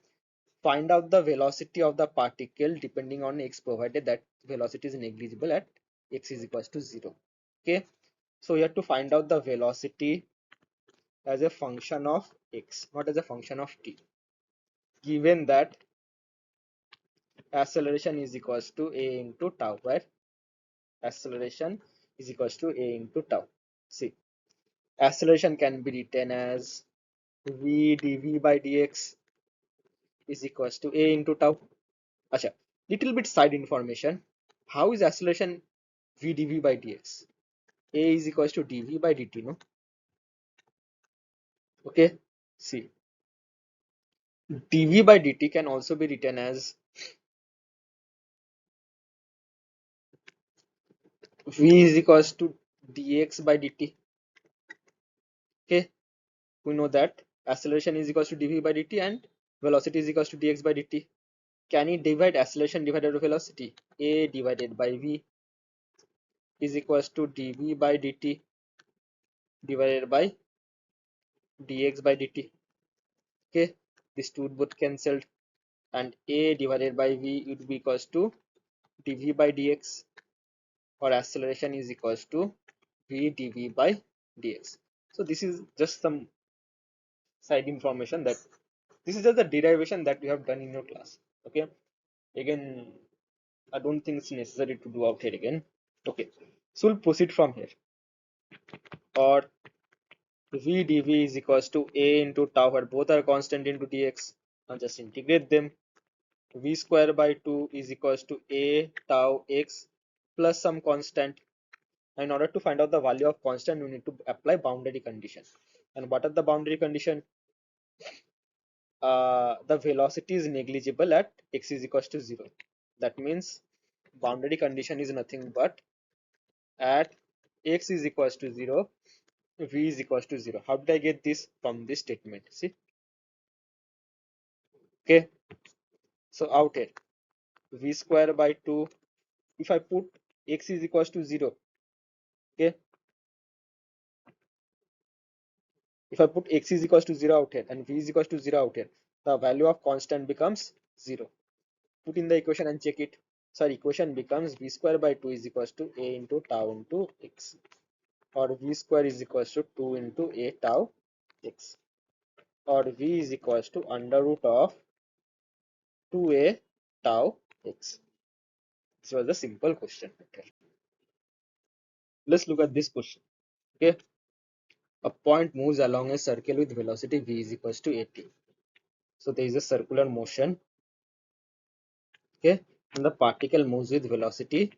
find out the velocity of the particle depending on x, provided that velocity is negligible at x is equals to 0. Okay, so you have to find out the velocity as a function of x, not as a function of t, given that acceleration is equals to a into tau, where acceleration is equals to a into tau. See, acceleration can be written as v dv by dx is equals to a into tau. Acha, little bit side information. How is acceleration v dv by dx? A is equals to dv by dt, no? Okay, see, dv by dt can also be written as v is equals to dx by dt. Okay, we know that acceleration is equals to dv by dt and velocity is equals to dx by dt. Can you divide acceleration divided by velocity? A divided by v is equals to dv by dt divided by dx by dt. Okay, these two both cancelled, and a divided by v would be equals to dv by dx, or acceleration is equals to v dv by dx. So this is just some side information, that this is just the derivation that you have done in your class. Okay, again, I don't think it's necessary to do out here again. Okay, so we'll proceed from here, or v dv is equals to a into tau, where both are constant, into dx. Now just integrate them. V square by 2 is equals to a tau x plus some constant. In order to find out the value of constant, you need to apply boundary condition. And what are the boundary condition? The velocity is negligible at x is equals to 0. That means boundary condition is nothing but at x is equals to 0, v is equals to 0. How did I get this? From this statement. See? Okay. So out here, v square by 2. If I put x is equals to 0, okay. If I put x is equals to 0 out here and v is equals to 0 out here, the value of constant becomes 0. Put in the equation and check it. So our equation becomes v square by 2 is equals to a into tau into x, or v square is equals to 2 into a tau x, or v is equals to under root of 2a tau x. This was a simple question. Okay. Let's look at this question. Okay. A point moves along a circle with velocity v is equals to at. So there is a circular motion. Okay. And the particle moves with velocity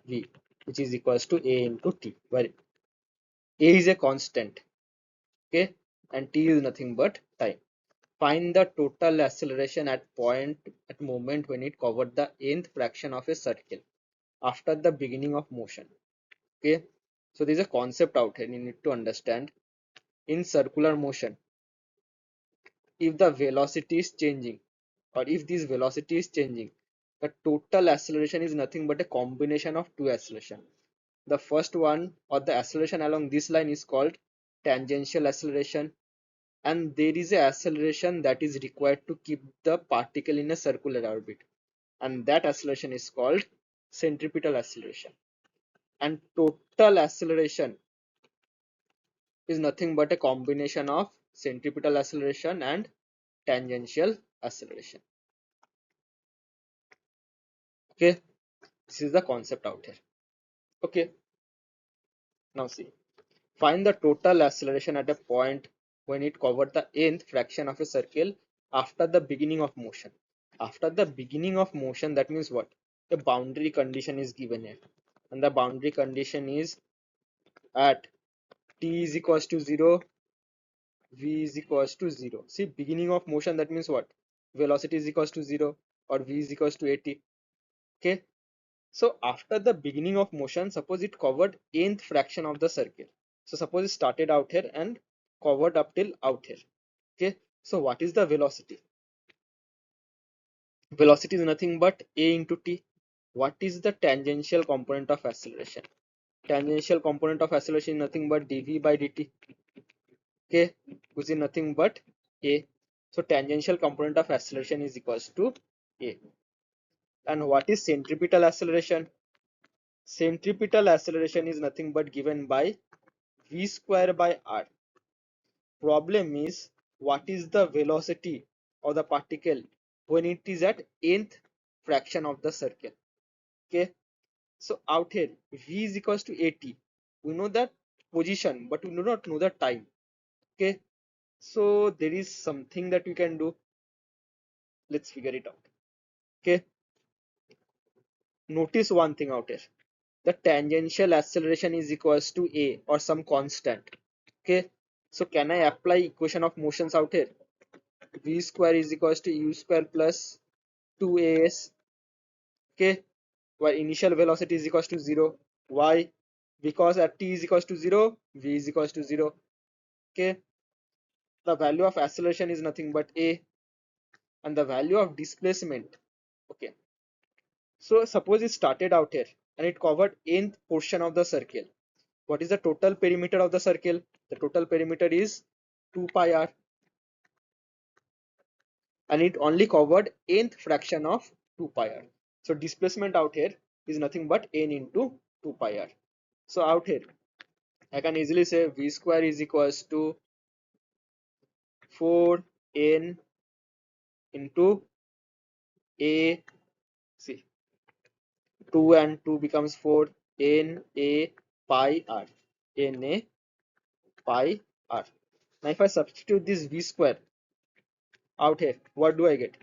v, which is equals to a into t, where a is a constant. Okay. And t is nothing but time. Find the total acceleration at moment when it covered the nth fraction of a circle after the beginning of motion. Okay. So there is a concept out here you need to understand. In circular motion, if the velocity is changing, or if this velocity is changing, the total acceleration is nothing but a combination of two acceleration. The first one, or the acceleration along this line, is called tangential acceleration, and there is a acceleration that is required to keep the particle in a circular orbit, and that acceleration is called centripetal acceleration. And total acceleration is nothing but a combination of centripetal acceleration and tangential acceleration. Okay, this is the concept out here. Okay, now see, find the total acceleration at a point when it covered the nth fraction of a circle after the beginning of motion. After the beginning of motion, that means what? The boundary condition is given here, and the boundary condition is at t is equals to 0, v is equals to 0. See, beginning of motion, that means what? Velocity is equals to 0, or v is equals to at. Okay, so after the beginning of motion, suppose it covered nth fraction of the circle. So suppose it started out here and covered up till out here. Okay, so what is the velocity? Velocity is nothing but a into t. What is the tangential component of acceleration? Tangential component of acceleration is nothing but dv by dt. Okay, which is nothing but a. So tangential component of acceleration is equals to a. And what is centripetal acceleration? Centripetal acceleration is nothing but given by v square by r. Problem is, what is the velocity of the particle when it is at nth fraction of the circle? Okay, so out here v is equals to at. We know that position, but we do not know the time. Okay, so there is something that we can do. Let's figure it out. Okay, notice one thing out here. The tangential acceleration is equals to a, or some constant. Okay, so can I apply equation of motions out here? V square is equals to u square plus 2as. Okay, where initial velocity is equals to 0. Why? Because at t is equals to 0, v is equals to 0. Okay, the value of acceleration is nothing but a, and the value of displacement. Okay, so suppose it started out here and it covered nth portion of the circle. What is the total perimeter of the circle? The total perimeter is 2 pi r, and it only covered nth fraction of 2 pi r. So displacement out here is nothing but n into 2 pi r. So out here I can easily say v square is equals to 4n into a. See, 2 and 2 becomes 4, n a pi r, n a pi r. Now if I substitute this v square out here, what do I get?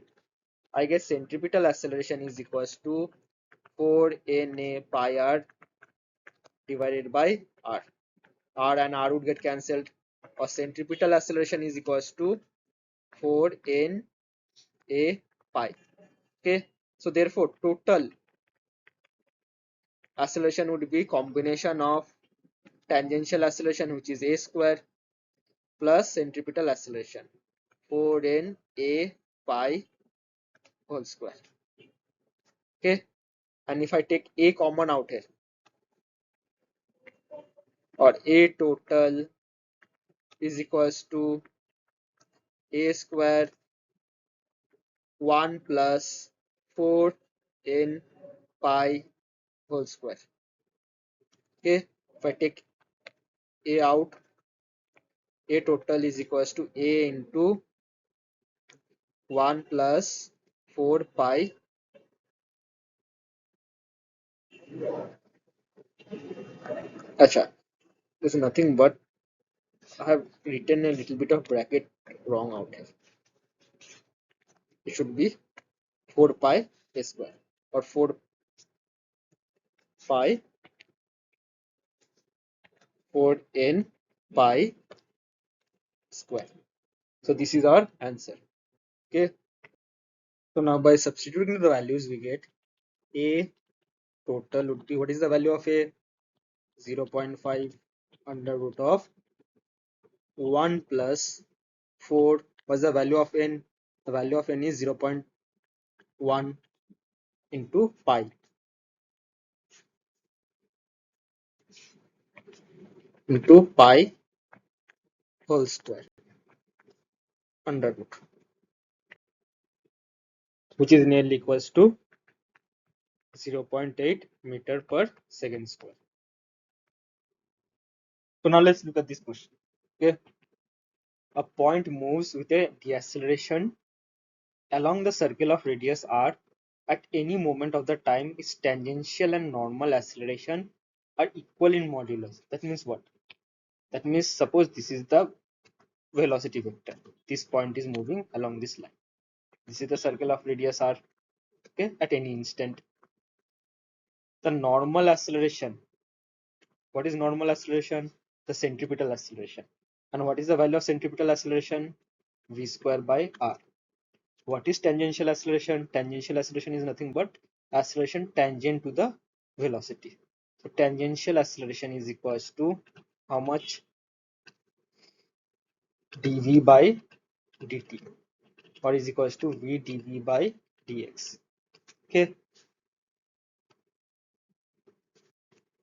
I get centripetal acceleration is equals to 4 na pi r divided by r. R and r would get cancelled. or centripetal acceleration is equals to 4 na pi. Okay, so therefore total acceleration would be combination of tangential acceleration, which is a square, plus centripetal acceleration 4 na pi whole square. Okay, and if I take a common out here, or a total is equals to a square 1 plus 4 n pi whole square. Okay, if I take a out, a total is equals to a into 1 plus 4 pi. Acha, this is nothing but I have written a little bit of bracket wrong out here. It should be 4 pi a square, or 4 pi 4 n pi square. So this is our answer. Okay, so now by substituting the values we get a total would be, what is the value of a? 0.5 under root of 1 plus 4. What's the value of n? The value of n is 0.1 into pi whole square under root, which is nearly equals to 0.8 meter per second square. So now let's look at this question. Okay, a point moves with a deceleration along the circle of radius r at any moment of the time its tangential and normal acceleration are equal in modulus. That means what? That means suppose this is the velocity vector. This point is moving along this line. This is the circle of radius r. Okay, at any instant. The normal acceleration. What is normal acceleration? The centripetal acceleration. And what is the value of centripetal acceleration? V square by r. What is tangential acceleration? Tangential acceleration is nothing but acceleration tangent to the velocity. So tangential acceleration is equals to how much? dv by dt, or is equals to v dv by dx. Okay.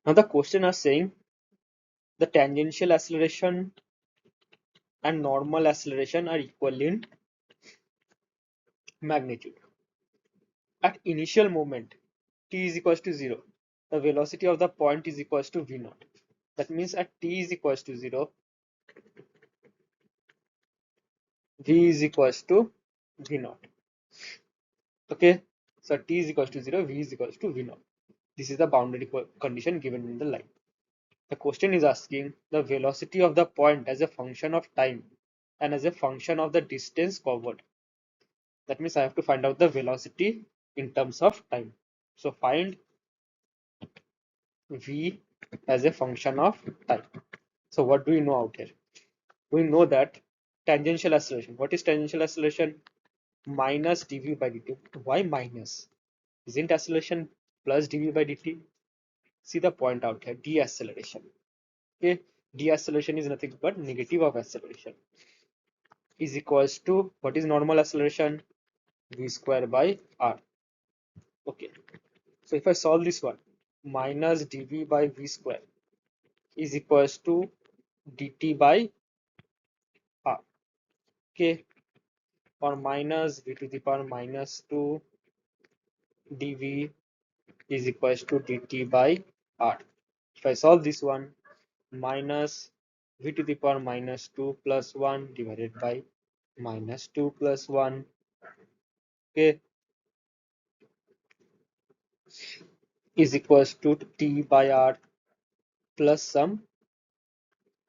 Now the question is saying the tangential acceleration and normal acceleration are equal in magnitude. At initial moment t is equals to 0, the velocity of the point is equals to v naught. That means at t is equals to 0, v is equals to v naught. Okay, so t is equals to 0, v is equals to v naught. This is the boundary condition given in the line. The question is asking the velocity of the point as a function of time and as a function of the distance covered. That means I have to find out the velocity in terms of time. So find v as a function of time. So what do we know out here? We know that tangential acceleration. What is tangential acceleration? Minus dv by dt. Why minus? Isn't acceleration plus dv by dt? See the point out here, deceleration. Okay, deceleration is nothing but negative of acceleration, is equals to, what is normal acceleration? V square by r. Okay, so if I solve this one, minus dv by v square is equals to dt by r. Okay, or minus v to the power minus 2 dv is equals to dt by r. If I solve this one, minus v to the power minus 2 plus 1 divided by minus 2 plus 1. Okay, is equals to t by r plus some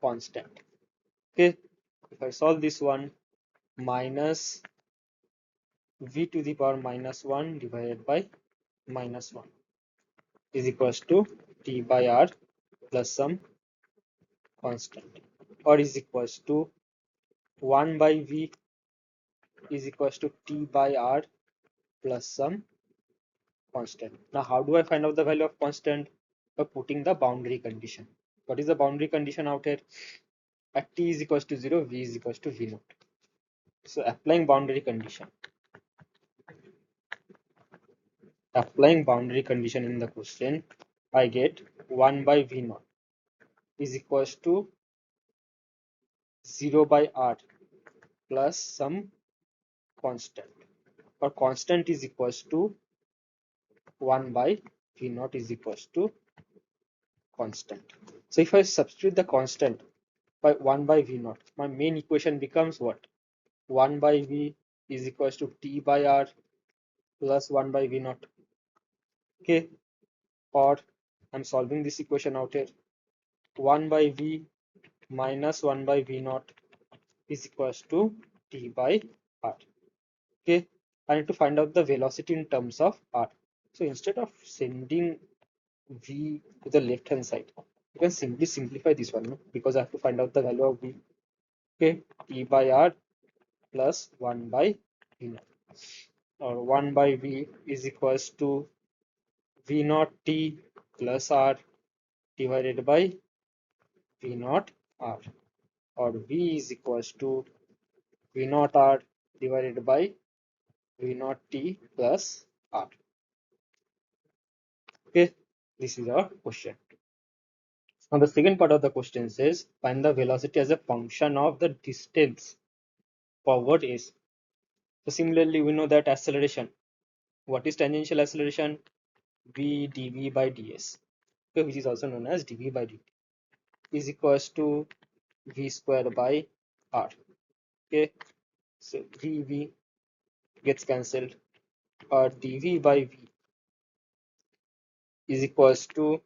constant. Okay, if I solve this one, minus v to the power minus 1 divided by minus 1 is equals to t by r plus some constant. or is equals to 1 by v is equals to t by r plus some constant. Now, how do I find out the value of constant? By putting the boundary condition. What is the boundary condition out here? At t is equals to 0, v is equals to v naught. So applying boundary condition in the question, I get 1 by v naught is equals to 0 by r plus some constant, or constant is equals to 1 by v naught is equals to constant. So if I substitute the constant by 1 by v naught, my main equation becomes what? 1 by v is equals to t by r plus 1 by v naught. Okay, or I'm solving this equation out here. 1 by v minus 1 by v naught is equals to t by r. Okay, I need to find out the velocity in terms of r. So instead of sending v to the left hand side, you can simply simplify this one, no? Because I have to find out the value of v. Okay, t by r plus 1 by v naught, or 1 by v is equals to v naught t plus r divided by v naught r, or v is equals to v naught r divided by v naught t plus r. Okay, this is our question. Now the second part of the question says find the velocity as a function of the distance forward is. So similarly, we know that acceleration. What is tangential acceleration? V dv by ds, okay, which is also known as dv by dt, is equals to v square by r. Okay, so v gets cancelled, or dv by v is equals to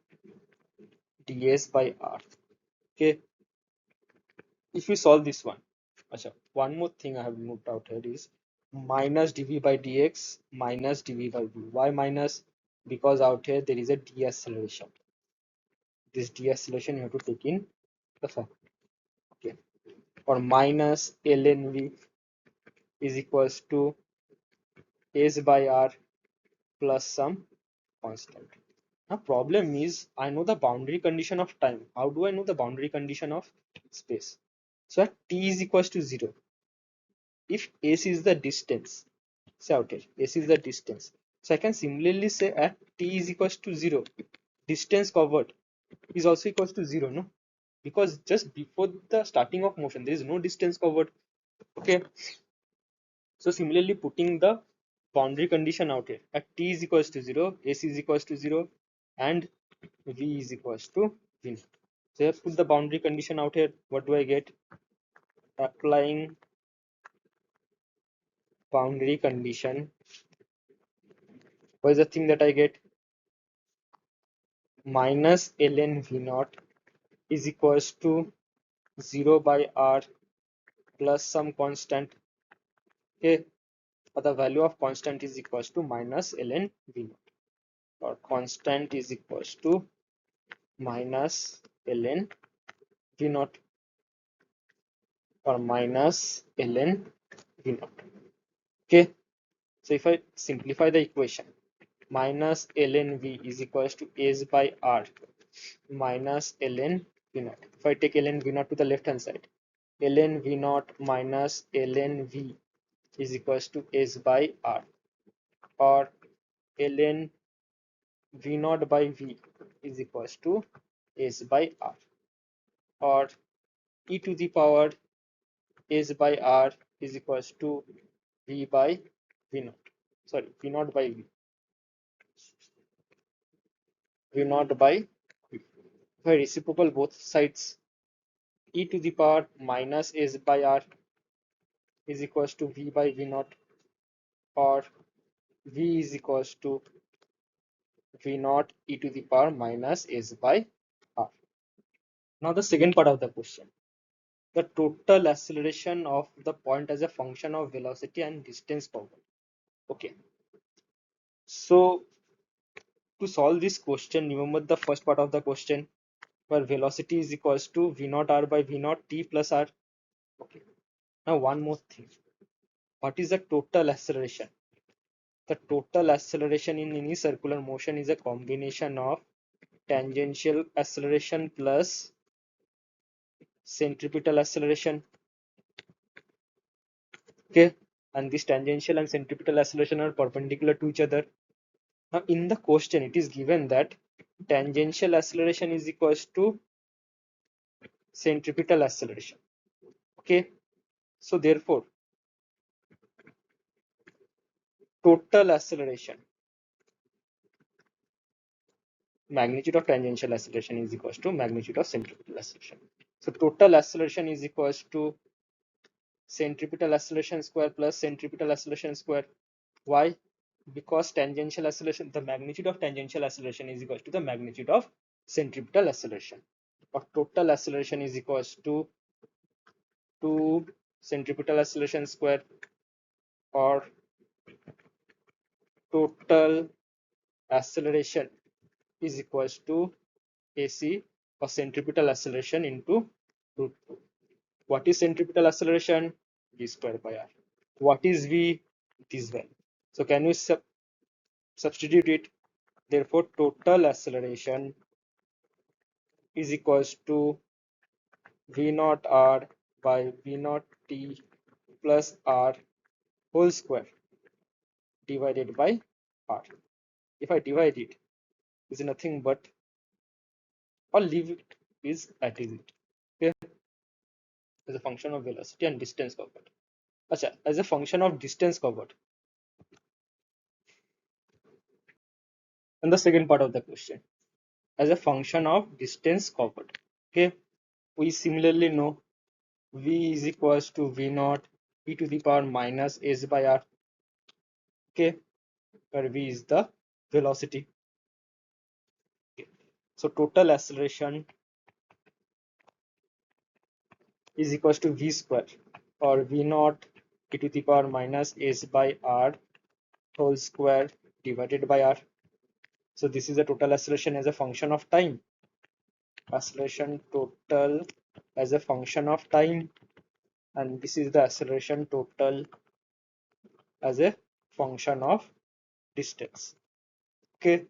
ds by r. Okay, if we solve this one, one more thing I have moved out here is minus dv by dx minus dv by v. Why minus? Because out here there is a deceleration. This deceleration you have to take in the fact. Okay, or minus ln v is equals to s by r plus some constant. Now problem is I know the boundary condition of time. How do I know the boundary condition of space? So at t is equals to 0, if s is the distance, say out here s is the distance, so I can similarly say at t is equals to 0, distance covered is also equals to 0, no? Because just before the starting of motion there is no distance covered. Okay, so similarly putting the boundary condition out here, at t is equals to 0, s is equals to 0, and v is equals to v. So I put the boundary condition out here. What do I get? Applying boundary condition, what is the thing that I get? Minus ln v naught is equals to 0 by r plus some constant. Okay, but the value of constant is equals to minus ln v naught, or constant is equals to minus ln v naught, or minus ln v naught. Okay, so if I simplify the equation, minus ln v is equals to s by r minus ln v naught. If I take ln v naught to the left hand side, ln v naught minus ln v is equals to s by r, or ln v naught by v is equals to s by r, or e to the power s by r is equals to v by v naught. Sorry, v naught by v naught by v. If I reciprocal both sides, e to the power minus s by r is equals to v by v naught, or v is equals to v naught e to the power minus s by r. Now the second part of the question, the total acceleration of the point as a function of velocity and distance covered. Okay, so to solve this question, remember the first part of the question, where velocity is equals to v naught r by v naught t plus r. Okay. Now one more thing. What is the total acceleration? The total acceleration in any circular motion is a combination of tangential acceleration plus centripetal acceleration. Okay, and this tangential and centripetal acceleration are perpendicular to each other. Now in the question it is given that tangential acceleration is equals to centripetal acceleration. Okay, so therefore total acceleration, magnitude of tangential acceleration is equals to magnitude of centripetal acceleration. So total acceleration is equals to centripetal acceleration square plus centripetal acceleration square. Why? Because tangential acceleration, the magnitude of tangential acceleration is equals to the magnitude of centripetal acceleration, or total acceleration is equals to 2 centripetal acceleration square, or total acceleration is equals to AC, or centripetal acceleration, into root 2. What is centripetal acceleration? V square by r. What is V? This one. So can we substitute it? Therefore total acceleration is equals to v naught r by v naught t plus r whole square divided by r. If I divide it, is nothing but, or leave it is at is it. Okay, as a function of velocity and distance covered. Acha, as a function of distance covered. And the second part of the question, as a function of distance covered. Okay, we similarly know v is equals to v naught e to the power minus s by r. Okay, where v is the velocity. Okay. So total acceleration is equals to v square, or v naught e to the power minus s by r whole square divided by r. So this is the total acceleration as a function of time. Acceleration total as a function of time, and this is the acceleration total as a function of distance. Okay,